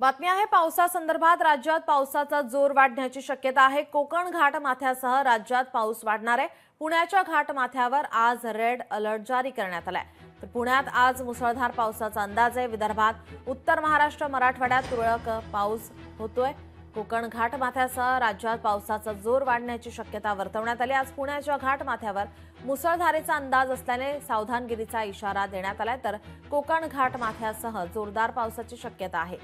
बातमी आहे पावसासंदर्भात। राज्यात पावसाचा जोर वाढण्याची शक्यता आहे। कोकण घाटमाथ्यासह राज्यात पाऊस वाढणार आहे। पुण्याच्या घाटमाथ्यावर आज रेड अलर्ट जारी करण्यात आलाय। तर पुण्यात आज मुसळधार पावसाचा अंदाज आहे। विदर्भात, उत्तर महाराष्ट्र, मराठवाड्यात तुरळक पाऊस होतोय। कोकण घाटमाथ्यासह राज्यात पावसाचा जोर वाढण्याची शक्यता वर्तवण्यात आली। आज पुण्याच्या घाटमाथ्यावर मुसळधारेचा अंदाज असल्याने सावधानगिरीचा इशारा देण्यात आलाय। तर कोकण घाटमाथ्यासह जोरदार पावसाची शक्यता आहे।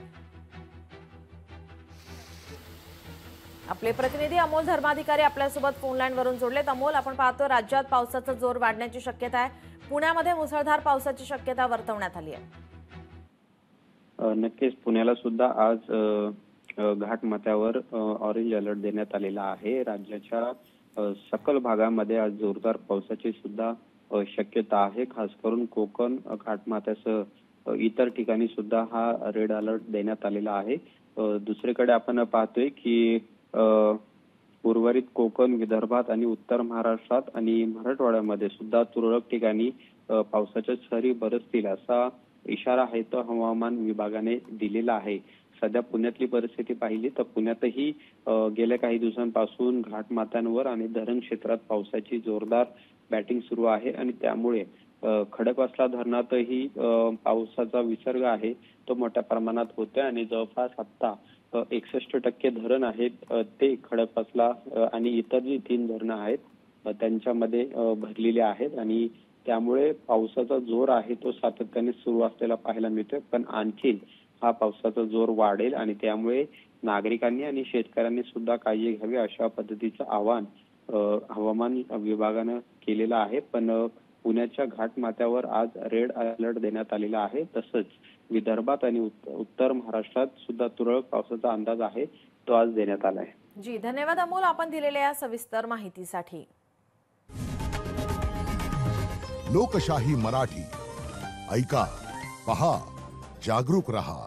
आपले प्रतिनिधी अमोल धर्माधिकारी आपल्यासोबत फोन लाईन वरून जोडलेत। अमोल, आपण पाहतो राज्यात पावसाचा जोर वाढण्याची शक्यता आहे। पुण्यामध्ये मुसळधार पावसाची शक्यता वर्तवण्यात आली आहे। नक्कीच पुण्याला सुद्धा आज घाटमाथ्यावर ऑरेंज अलर्ट देण्यात आलेला आहे। राज्याच्या सकल भागामध्ये आज जोरदार पावसाची सुद्धा शक्यता आहे। खास करून कोकण घाटमाथ्यासह इतर ठिकाणी सुद्धा हा रेड अलर्ट देण्यात आलेला आहे। दुसरीकडे आपण पाहतोय की उर्वरित कोकण, विदर्भात आणि उत्तर महाराष्ट्रात आणि मराठवाड्यामध्ये सुद्धा तुरळक ठिकाणी पावसाच्या सरी बरसतील असा इशारा आहे तो हवामान विभागाने दिलेला आहे। सध्या पुण्यातली परिस्थिती पाहिली तर पुण्यातही गेल्या काही दिवसांपासून घाटमाथ्यांवर आणि धरण क्षेत्रात पावसाची जोरदार बॅटिंग सुरू आहे आणि त्यामुळे खडकवासला धरणातही पावसाचा विसर्ग आहे तो मोठ्या प्रमाणात होतोय आणि जवळपास आता 61% धरण आहेत ते खडकवासला आणि इतर जी 3 धरणं आहेत त्यांच्यामध्ये भरलेले आहेत आणि त्यामुळे पावसाचा जोर आहे तो सातत्याने सुरू असलेला पाहायला मिळतोय। पण आणखी हा पावसाचा जोर वाढेल आणि त्यामुळे नागरिकांनी आणि शेतकऱ्यांनी सुद्धा काळजी घ्यावी अशा पद्धतीचं आवाहन हवामान विभागानं केलेलं आहे। पण पुण्याच्या घाटमाथ्यावर आज रेड अलर्ट देण्यात आलेला आहे। तसंच विदर्भात आणि उत्तर महाराष्ट्रात सुद्धा तुरळक पावसाचा अंदाज आहे तो आज देण्यात आला आहे। जी, धन्यवाद अमोल, आपण दिलेल्या या सविस्तर माहितीसाठी। लोकशाही मराठी ऐका, पहा, जागरूक रहा।